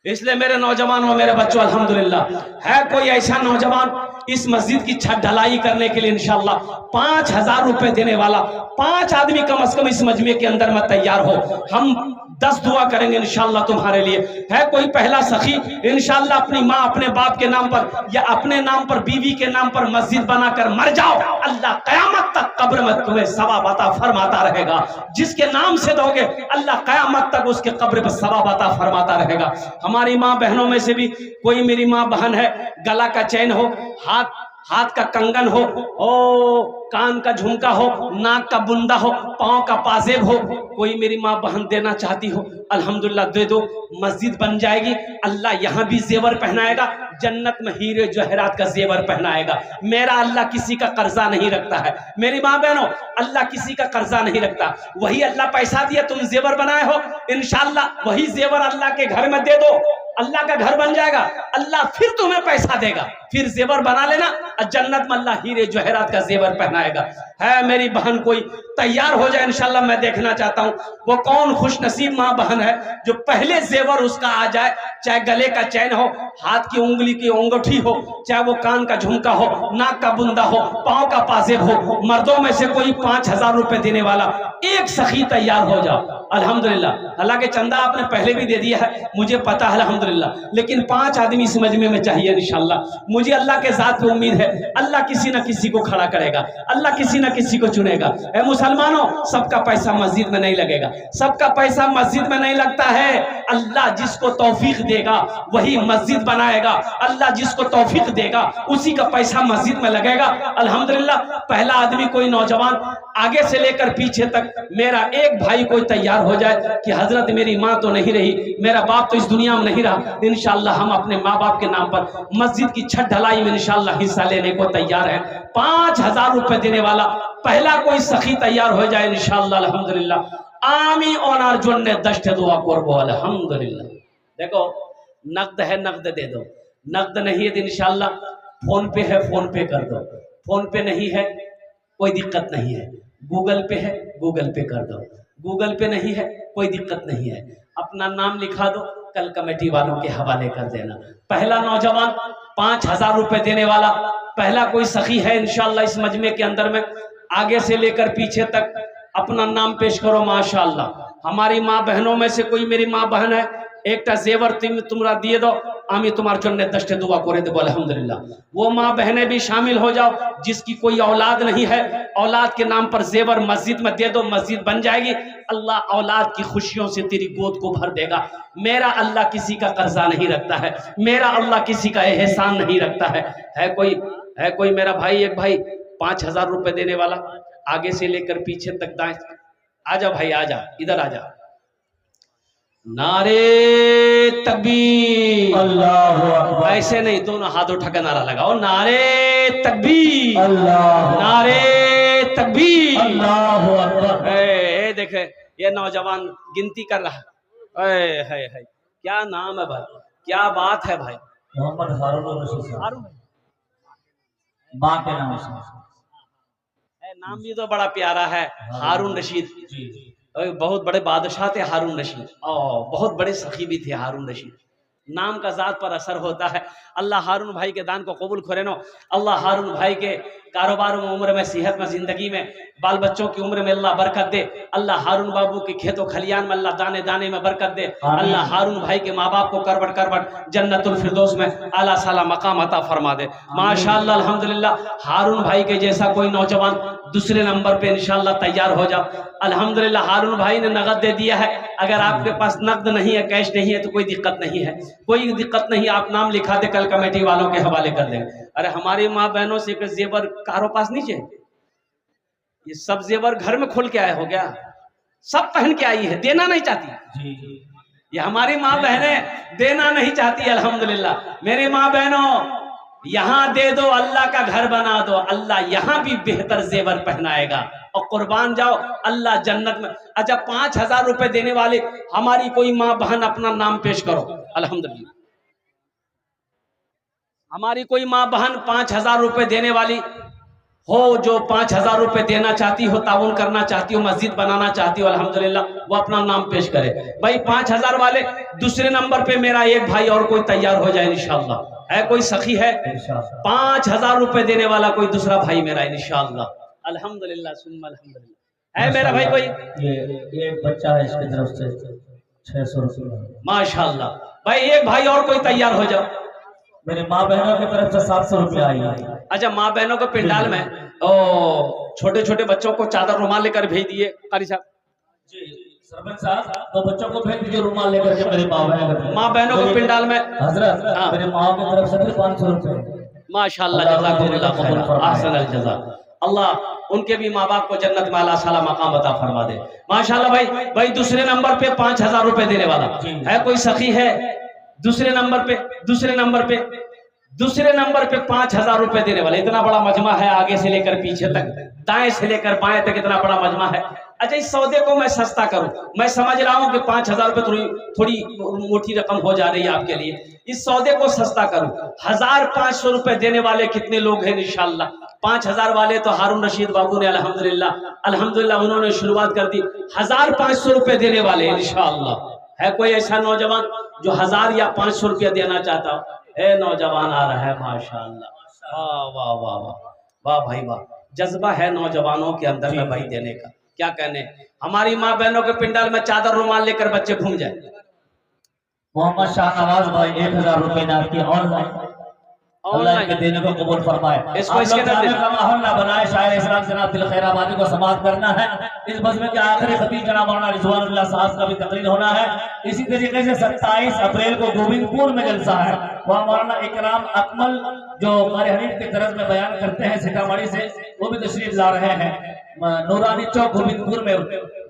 इसलिए मेरे नौजवानों, मेरे बच्चों, अल्हम्दुलिल्लाह है कोई ऐसा नौजवान इस मस्जिद की छत ढलाई करने के लिए इंशाअल्लाह 5,000 रुपए देने वाला, 5 आदमी कम से कम इस मजमे के अंदर में तैयार हो, हम 10 दुआ करेंगे इंशाअल्लाह तुम्हारे लिए। है कोई पहला सखी इंशाअल्लाह अपनी माँ अपने बाप के नाम पर या अपने नाम पर बीवी के नाम पर मस्जिद बनाकर मर जाओ, अल्लाह कयामत तक कब्र में तुम्हें सवाब अता फरमाता रहेगा। जिसके नाम से दोगे अल्लाह कयामत तक उसके कब्र पर सवाब अता फरमाता रहेगा। हमारी माँ बहनों में से भी कोई मेरी माँ बहन है, गला का चैन हो, हाथ का कंगन हो, कान का झुमका हो, नाक का बुंदा हो, पांव का पाजेब हो, कोई मेरी माँ बहन देना चाहती हो, अल्हम्दुलिल्लाह दे दो। मस्जिद बन जाएगी, अल्लाह यहाँ भी जेवर पहनाएगा, जन्नत में हीरे जवाहरात का जेवर पहनाएगा। मेरा अल्लाह किसी का कर्जा नहीं रखता है। मेरी माँ बहनों, अल्लाह किसी का कर्जा नहीं रखता। वही अल्लाह पैसा दिया, तुम जेवर बनाए हो, इंशाअल्लाह वही जेवर अल्लाह के घर में दे दो, अल्लाह का घर बन जाएगा, अल्लाह फिर तुम्हें पैसा देगा, फिर जेवर बना लेना, और जन्नत में अल्लाह हीरे जवाहरात का जेवर पहनाएगा। है मेरी बहन कोई तैयार हो जाए इंशाअल्लाह, मैं देखना चाहता हूँ वो कौन खुशनसीब माँ बहन है जो पहले जेवर उसका आ जाए, चाहे गले का चैन हो, हाथ की उंगली की अंगूठी हो, चाहे वो कान का झुमका हो, नाक का बुंदा हो, पाँव का पाजेब हो। मर्दों में से कोई 5,000 रुपए देने वाला एक सखी तैयार हो जाओ। अल्हम्दुलिल्लाह, हालांकि चंदा आपने पहले भी दे दिया है, मुझे पता है अल्हम्दुलिल्लाह, लेकिन 5 आदमी इस मजमे में चाहिए इंशाअल्लाह। मुझे अल्लाह के साथ पे उम्मीद है, अल्लाह किसी न किसी को खड़ा करेगा, अल्लाह किसी न किसी को चुनेगा। ए मुसलमानों, सबका पैसा मस्जिद में नहीं लगेगा, सबका पैसा मस्जिद में नहीं लगता है। अल्लाह जिसको तौफीक देगा वही मस्जिद बनाएगा, अल्लाह जिसको तौफीक देगा उसी का पैसा मस्जिद में लगेगा। अल्हम्दुलिल्लाह, पहला आदमी कोई नौजवान आगे से लेकर पीछे तक मेरा एक भाई कोई तैयार हो जाए कि हजरत मेरी माँ तो नहीं रही, मेरा बाप तो इस दुनिया में नहीं रहा, इंशाअल्लाह हम अपने माँ बाप के नाम पर मस्जिद की छत ढलाई में इंशाअल्लाह हिस्सा लेने को तैयार है। 5,000 रुपए देने वाला पहला कोई सखी तैयार हो जाए इंशाअल्लाह। अल्हम्दुलिल्लाह, आमी ओनार जोड़ने दश्त दुआ करबो अल्हम्दुलिल्लाह। देखो, नकद है नकद दे दो, नकद नहीं है तो इंशाअल्लाह फोन पे है, फोन पे कर दो, फोन पे नहीं है कोई दिक्कत नहीं है, गूगल पे है गूगल पे कर दो, गूगल पे नहीं है कोई दिक्कत नहीं है, अपना नाम लिखा दो, कल कमेटी वालों के हवाले कर देना। पहला नौजवान 5,000 रुपए देने वाला पहला कोई सखी है इंशाअल्लाह इस मजमे के अंदर में, आगे से लेकर पीछे तक अपना नाम पेश करो। माशाअल्लाह, हमारी माँ बहनों में से कोई मेरी माँ बहन है, एक जेवर तुमरा दिए दो, आमी तुम्हारे जन्ने दश्ते दुआ करे दो अल्हम्दुलिल्लाह। वो माँ बहनें भी शामिल हो जाओ जिसकी कोई औलाद नहीं है, औलाद के नाम पर जेवर मस्जिद में दे दो, मस्जिद बन जाएगी, अल्लाह औलाद की खुशियों से तेरी गोद को भर देगा। मेरा अल्लाह किसी का कर्जा नहीं रखता है, मेरा अल्लाह किसी का एहसान नहीं रखता है। है कोई मेरा भाई, एक भाई 5,000 रुपए देने वाला, आगे से लेकर पीछे तक दाएं, आजा भाई आजा, इधर आजा। नारे तकबीर, अल्लाहु अकबर, ऐसे नहीं, दोनों हाथ उठा कर नारा लगाओ, नारे तकबीर, अल्लाह, नारे तकबीर, अल्लाहु अकबर। देखे ये नौजवान गिनती कर रहा है, क्या नाम है भाई, क्या बात है भाई? मोहम्मद हारून रशीद, माँ के नाम से नाम भी तो बड़ा प्यारा है, हारून रशीद जी। बहुत बड़े बादशाह थे हारून रशीद, और बहुत बड़े सखी भी थे हारून रशीद। नाम का जात पर असर होता है। अल्लाह हारून भाई के दान को कबूल करे नो, अल्लाह हारून भाई के कारोबार में, उम्र में, सेहत में, जिंदगी में, बाल बच्चों की उम्र में अल्लाह बरकत दे। अल्लाह हारून बाबू के खेतों खलियान में अल्लाह दाने दाने में बरकत दे। अल्लाह हारून भाई के माँ बाप को करवट करवट जन्नतुल फिरदौस में आला साला मकाम अता फरमा दे। माशाअल्लाह, अल्हम्दुलिल्लाह, हारून भाई के जैसा कोई नौजवान दूसरे नंबर पे इंशाअल्लाह तैयार हो जाओ। अल्हम्दुलिल्लाह, हारून भाई ने नगद दे दिया है। अगर आपके पास नकद नहीं है, कैश नहीं है, तो कोई दिक्कत नहीं है, कोई दिक्कत नहीं, आप नाम लिखा दे, कल कमेटी वालों के हवाले कर देंगे। अरे हमारी माँ बहनों से जेवर कारो पास नीचे, ये सब जेवर घर में खोल के आए हो गया, सब पहन के आई है, देना नहीं चाहती। ये हमारी माँ बहनें देना नहीं चाहती। अल्हम्दुलिल्लाह, मेरी माँ बहनों, यहाँ दे दो, अल्लाह का घर बना दो, अल्लाह यहाँ भी बेहतर जेवर पहनाएगा। और कुर्बान जाओ, अल्लाह जन्नत में। अच्छा, 5,000 रुपए देने वाले हमारी कोई माँ बहन अपना नाम पेश करो। अल्हम्दुलिल्लाह, हमारी कोई माँ बहन 5,000 रुपए देने वाली हो, जो 5,000 रुपए देना चाहती हो, ताउन करना चाहती हो, मस्जिद बनाना चाहती हो, अल्हम्दुलिल्लाह, वो अपना नाम पेश करे। भाई 5,000 वाले दूसरे नंबर पे मेरा एक भाई और कोई तैयार हो जाए इंशाअल्लाह। है कोई सखी है 5,000 रुपए देने वाला, कोई दूसरा भाई मेरा इंशाअल्लाह। अल्हम्दुलिल्लाह सुम्मा अल्हम्दुलिल्लाह। है मेरा भाई कोई? ये एक बच्चा है, इसकी तरफ से 600 रुपये माशाअल्लाह। भाई एक भाई और कोई तैयार हो जाओ। मेरी माँ बहनों की तरफ से 700 रुपये आई है। अच्छा, माँ बहनों को पिंडाल में छोटे छोटे बच्चों को चादर रुमाल लेकर भेज दिए। कारी साहब जी, सरपंच साहब, तो बच्चों को भेज दीजिए रुमाल लेकर के। मेरी माँ बहनों को पिंडाल में हजरत, मेरी माँ की तरफ से फिर 500 रुपये। माशाअल्लाह, जज़ाकुमुल्लाह खैर, अहसन अल जज़ा। अल्लाह उनके भी माँ बाप को जन्नत में आला साला मकाम अता फरमा दे। माशाअल्लाह। भाई दूसरे नंबर पे 5,000 रुपए देने वाला है कोई सखी है? दूसरे नंबर पे 5,000 रुपए देने वाला। इतना बड़ा मजमा है, आगे से लेकर पीछे तक, दाएं से लेकर बाएं तक, इतना बड़ा मजमा है। अच्छा, इस सौदे को मैं सस्ता करूं, मैं समझ रहा हूं कि 5,000 रुपए थोड़ी मोटी रकम हो जा रही है आपके लिए। इस सौदे को सस्ता करूं, 1,500 रुपए देने वाले कितने लोग हैं इंशाअल्लाह? 5,000 वाले तो हारून रशीद बाबू ने अल्हम्दुलिल्लाह उन्होंने शुरुआत कर दी। 1,500 रुपए देने वाले इंशाअल्लाह। है कोई ऐसा नौजवान जो 1,000 या 500 रुपया देना चाहता हो? ए नौजवान आ रहा है माशाअल्लाह। वाह वाह वाह वाह वाह भाई वाह, जज्बा है नौजवानों के अंदर में भाई देने का। क्या कहने, हमारी माँ बहनों के पिंडाल में चादर रुमाल लेकर बच्चे घूम जाए। मोहम्मद शाहनवाज भाई 1,000 रुपये नाम की ऑनलाइन के देने को कबूल फरमाए। इसको इसके अंदर का माहौल ना बनाए। शायर इस्लाम जनाब दिल खैराबादी को समाप्त करना है। इस मजमे के आखिरी खतीब जनाब मौलाना रिजवानुल्लाह साहब का भी तकरीर होना है। इसी तरीके से 27 अप्रैल को गोविंदपुर में जलसा है। वहाँ मौलाना इकराम अकमल जो कारी हनीफ के तरफ में बयान करते हैं सीतामढ़ी से, वो भी तशरीफ ला रहे हैं। नूरानी चौक गोविंदपुर में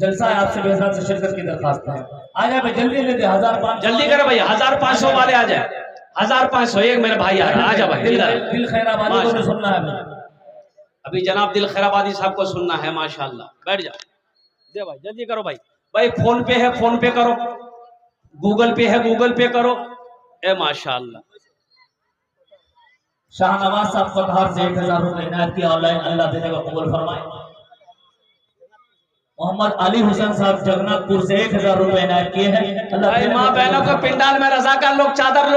जलसा है। आपसे बेहतर से शिरकत की दरखास्त है। आ जाए भाई, जल्दी जल्दी 1,500 जल्दी करो भाई, 1,500 वाले आ जाए। 1,500 एक मेरे भाई आ रहा है। आजा भाई, दिल खैराबादी को सुनना है। अभी जनाब दिल खैराबादी साहब को सुनना है माशाअल्लाह। बैठ जा दे भाई, जल्दी करो भाई। भाई फोन पे है, फोन पे करो, गूगल पे है, गूगल पे करो। ए माशाअल्लाह। शाहनवाज साहब को बाहर से 1,000 रुपये इनायत किया ऑनलाइन, अल्लाह देने को कबूल फरमाए। मोहम्मद अली हुसैन साहब जगन्नाथपुर से 1,000 रुपये इनायत किए हैं। भाई माँ बहनों को पिंडाल में रज़ाकार लोग चादर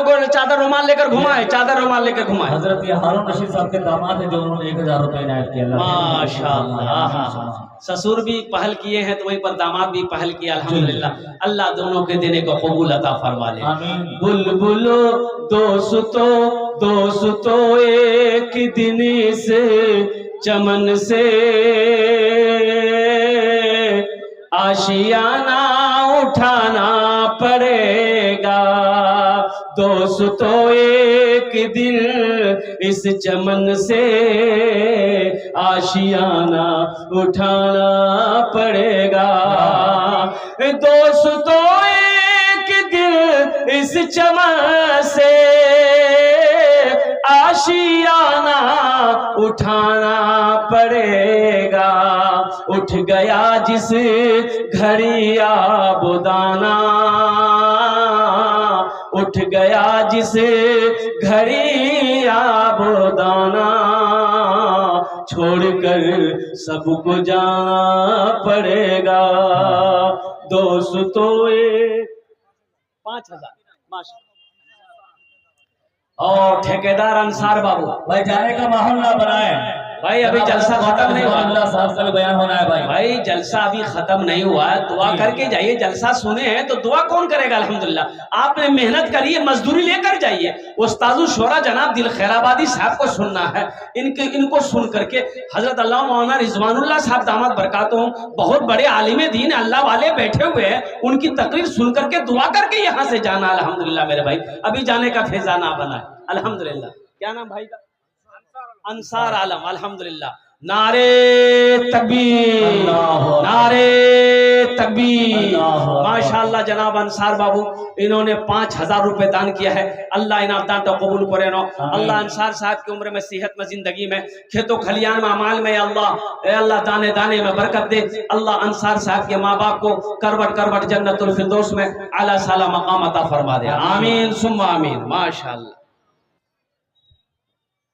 रुमाल लेकर घुमाए, चादर रुमाल लेकर घुमाए। हजरत ये हारून रशीद साहब के दामाद है जो उन्होंने 1,000 रुपये इनायत किया। माशाअल्लाह। ससुर भी पहल किए हैं तो वहीं पर दामाद भी पहल किया। अल्हम्दुलिल्लाह, अल्लाह दोनों के देने को कबूल अता फरमा ले। बुलबुलो दोस्तों एक दिन से चमन से आशियाना उठाना पड़ेगा। दोस्तों एक दिन इस चमन से आशियाना उठाना पड़ेगा। दोस्तों एक दिन इस चमन से आशियाना उठाना पड़ेगा। उठ गया जिस घड़ी आबोदाना, उठ गया जिस घड़ी आबोदाना, छोड़कर सबको जाना पड़ेगा। दोस्तों 5,000 माशा। और ठेकेदार अंसार बाबू भाई जाने का माहौल ना बनाए भाई, अभी जलसा खत्म नहीं हुआ। अल्लाह साहब का भी बयान होना है भाई जलसा अभी खत्म नहीं हुआ है, दुआ करके जाइए। जलसा सुने हैं तो दुआ कौन करेगा? अल्हम्दुलिल्लाह आपने मेहनत करिए, मजदूरी लेकर जाइए। उस्तादुल शोरा जनाब दिल खैराबादी साहब को सुनना है। इनको सुन करके हजरत अल्लाह मौलाना रिजवानुल्लाह साहब दामद बरकातुहू बहुत बड़े आलिम दीन अल्लाह वाले बैठे हुए हैं, उनकी तकरीर सुन करके दुआ करके यहाँ से जाना। अल्हम्दुलिल्लाह मेरे भाई, अभी जाने का फैजा ना बना है। अल्हम्दुलिल्लाह। क्या नाम भाई का? अंसार आलम। अल्हम्दुलिल्लाह नारे तकबीर, नारे तकबीर। माशाअल्लाह जनाब अंसार बाबू इन्होंने 5000 रुपए दान किया है। अल्लाह इनाम दान तो कबूल करे नो। अल्लाह अंसार साहब की उम्र में, सेहत में, जिंदगी में, खेतों खलियान में, अमाल में अल्लाह दाने दाने में बरकत दे। अल्लाह अंसार साहब के माँ बाप को करवट करवट जन्नतुल फिरदौस में आला साला मकाम अता फरमा दे। आमीन सुम्मा आमीन। माशाअल्लाह।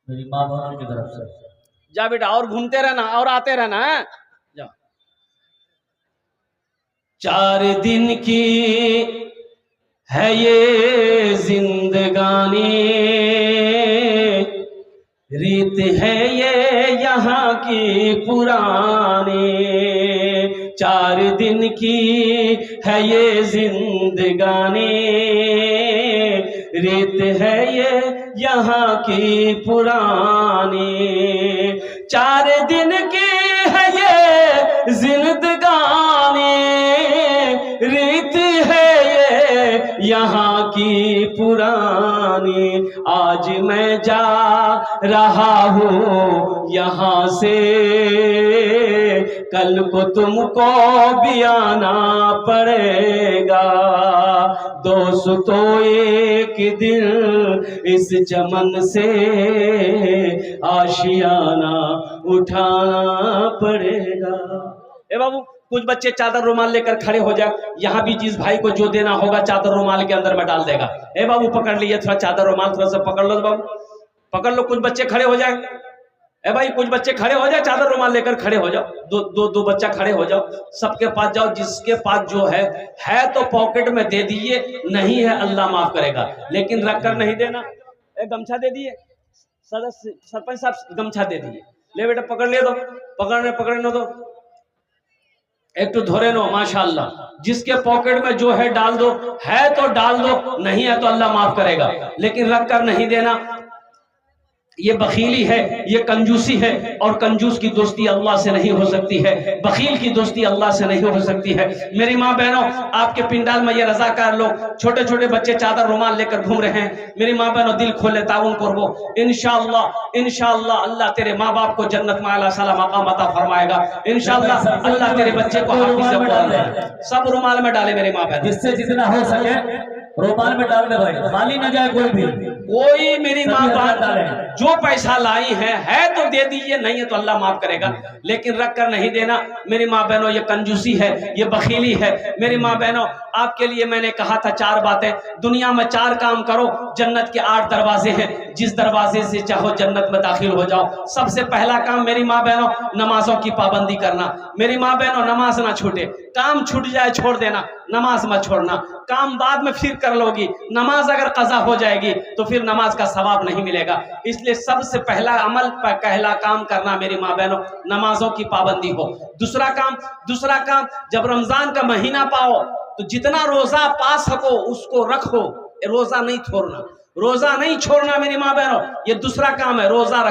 मेरी माँ बहनों की तरफ से जा बेटा और घूमते रहना और आते रहना है। जा। 4 दिन की है ये जिंदगानी, रीत है ये यहाँ की पुरानी। 4 दिन की है ये जिंदगानी, रीत है ये यहाँ की पुरानी। 4 दिन की है ये जिंदगानी, रीत है ये यहाँ की पुरानी। आज मैं जा रहा हूँ यहाँ से, कल को तुमको भी आना पड़ेगा। दोस्तों एक दिन इस चमन से आशियाना उठाना पड़ेगा। ए बाबू कुछ बच्चे चादर रुमाल लेकर खड़े हो जाए। यहाँ भी जिस भाई को जो देना होगा चादर रुमाल के अंदर में डाल देगा। ए बाबू पकड़ लिए थोड़ा चादर रुमाल, थोड़ा सा पकड़ लो बाबू, पकड़ लो। कुछ बच्चे खड़े हो जाए। ए भाई कुछ बच्चे खड़े हो जाए, चादर रुमाल लेकर खड़े हो जाओ। दो बच्चा खड़े हो जाओ, सबके पास जाओ। जिसके पास जो है तो पॉकेट में दे दीजिए, नहीं है अल्लाह माफ करेगा, लेकिन रख कर नहीं देना। एक गमछा दे दिए, सदस्य सरपंच साहब गमछा दे दिए। ले बेटा पकड़ ले दो, पकड़ने दो। एक तो धोरे नो माशाअल्लाह। जिसके पॉकेट में जो है डाल दो, है तो डाल दो, नहीं है तो अल्लाह माफ करेगा, लेकिन रख कर नहीं देना। ये बखीली है, ये कंजूसी है, और कंजूस की दोस्ती अल्लाह से नहीं हो सकती है, बखील की दोस्ती अल्लाह से नहीं हो सकती है। मेरी माँ बहनों, आपके पिंडाल में ये रजाकार लोग छोटे छोटे बच्चे चादर रुमाल लेकर घूम रहे हैं। मेरी माँ बहनों दिल खोले, ताउन करवो। इंशाअल्लाह अल्लाह तेरे माँ बाप को जन्नत में आला साला मकाम अता फरमाएगा। इंशाअल्लाह अल्लाह तेरे बच्चे को हाफिज़ कुरान सब रुमाल में डाले। मेरी माँ बहन जिससे जितना हो सके रुमाल में डाल दे भाई, खाली न जाए कोई भी। कोई मेरी माँ बहन जो पैसा लाई है तो दे दीजिए, नहीं है तो अल्लाह माफ करेगा, लेकिन रख कर नहीं देना। मेरी माँ बहनों ये कंजूसी है, ये बखीली है। मेरी माँ बहनों आपके लिए मैंने कहा था 4 बातें। दुनिया में 4 काम करो, जन्नत के 8 दरवाजे हैं, जिस दरवाजे से चाहो जन्नत में दाखिल हो जाओ। सबसे पहला काम मेरी माँ बहनों नमाजों की पाबंदी करना। मेरी माँ बहनों नमाज ना छूटे, काम छूट जाए छोड़ देना, नमाज मत छोड़ना। काम बाद में फिर कर लोगी, नमाज अगर कज़ा हो जाएगी तो फिर नमाज का सवाब नहीं मिलेगा। इसलिए सबसे पहला अमल पहला काम करना मेरी माँ बहनों नमाजों की पाबंदी हो। दूसरा काम जब रमजान का महीना पाओ तो जितना रोजा पा सको उसको रखो, रोजा नहीं छोड़ना मेरी माँ बहनों, ये दूसरा काम है, रोजा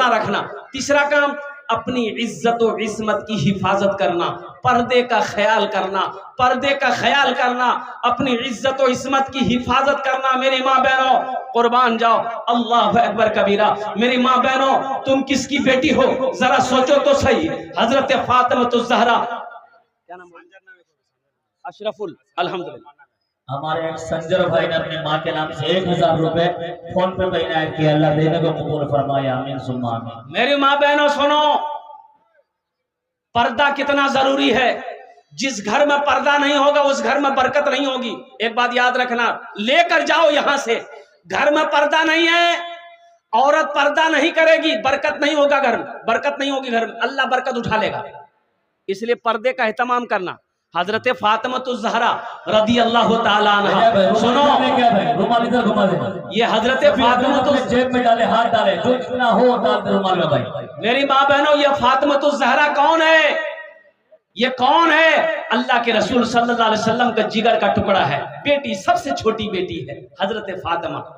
रखना। तीसरा काम अपनी इज्जत और इस्मत की हिफाजत करना, पर्दे का ख्याल करना, अपनी इज्जत और इस्मत की हिफाजत करना। मेरी माँ बहनों कुर्बान जाओ, अल्लाह अकबर कबीरा। मेरी माँ बहनों तुम किसकी बेटी हो जरा सोचो तो सही। हजरत फातिमा ज़हरा, क्या नाम है? अशरफुल, अल्हम्दुलिल्लाह। हमारे एक संजर भाई ने अपनी माँ के नाम से 1000 रुपए फोन पे इनायत किया, अल्लाह देने को कबूल फरमाए, आमीन सुम्मा आमीन। मेरी माँ बहनों सुनो, पर्दा कितना जरूरी है। जिस घर में पर्दा नहीं होगा उस घर में बरकत नहीं होगी। एक बात याद रखना, लेकर जाओ यहां से। घर में पर्दा नहीं है, औरत पर्दा नहीं करेगी, बरकत नहीं होगा घर में, बरकत नहीं होगी घर में, अल्लाह बरकत उठा लेगा। इसलिए पर्दे का एहतमाम करना। हजरत फातिमा ज़हरा रदी अल्लाह ताला अन्हा, सुनो रुमाल इधर घुमा दे। ये हजरत फातिमा तो जेब में डाले, हाथ डाले, जो जितना हो डाल दे रुमाल में भाई। मेरी माँ बहनों ये फातिमा ज़हरा कौन है? ये कौन है? अल्लाह के रसूल सल्लल्लाहु अलैहि वसल्लम का जिगर का टुकड़ा है, बेटी, सबसे छोटी बेटी है हजरत फातिमा।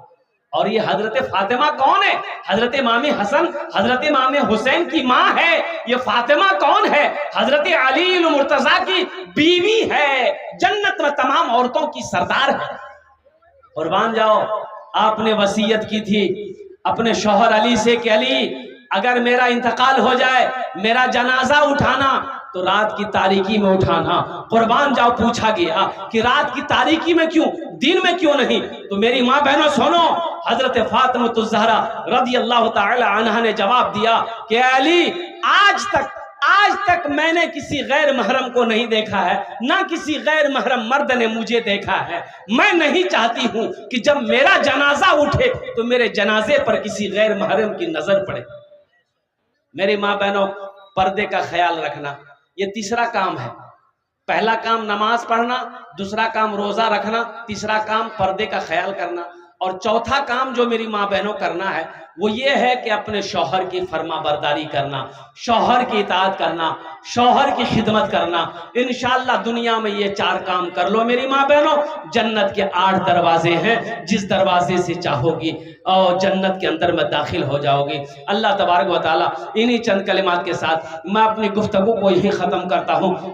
और ये हजरत फातिमा कौन है? हजरत इमाम हसन, हजरत इमाम हुसैन की माँ है। ये फातिमा कौन है? हजरत अली मुर्तजा की बीवी है, जन्नत में तमाम औरतों की सरदार है। कुर्बान जाओ, आपने वसीयत की थी अपने शौहर अली से कि अली अगर मेरा इंतकाल हो जाए, मेरा जनाजा उठाना तो रात की तारीकी में उठाना। कुर्बान जाओ, पूछा गया कि रात की तारीकी में क्यों, दिन में क्यों नहीं? तो मेरी माँ बहनों सुनो, हजरत फातिमा ज़हरा रज़ी अल्लाह ताला अन्हा ने जवाब दिया कि अली, आज तक मैंने किसी गैर महरम को नहीं देखा है, ना किसी गैर महरम मर्द ने मुझे देखा है। मैं नहीं चाहती हूं कि जब मेरा जनाजा उठे तो मेरे जनाजे पर किसी गैर महरम की नजर पड़े। मेरी माँ बहनों, पर्दे का ख्याल रखना ये तीसरा काम है। पहला काम नमाज पढ़ना, दूसरा काम रोजा रखना, तीसरा काम पर्दे का ख्याल करना, और चौथा काम जो मेरी माँ बहनों करना है वो ये है कि अपने शौहर की फर्मा बरदारी करना, शौहर की इताअत करना, शौहर की खिदमत करना। इंशाअल्लाह दुनिया में ये 4 काम कर लो मेरी माँ बहनों, जन्नत के 8 दरवाजे हैं, जिस दरवाजे से चाहोगी और जन्नत के अंदर में दाखिल हो जाओगी। अल्लाह तबारक व तआला इन्हीं चंद कलिमात के साथ मैं अपनी गुफ्तगू को यही ख़त्म करता हूँ।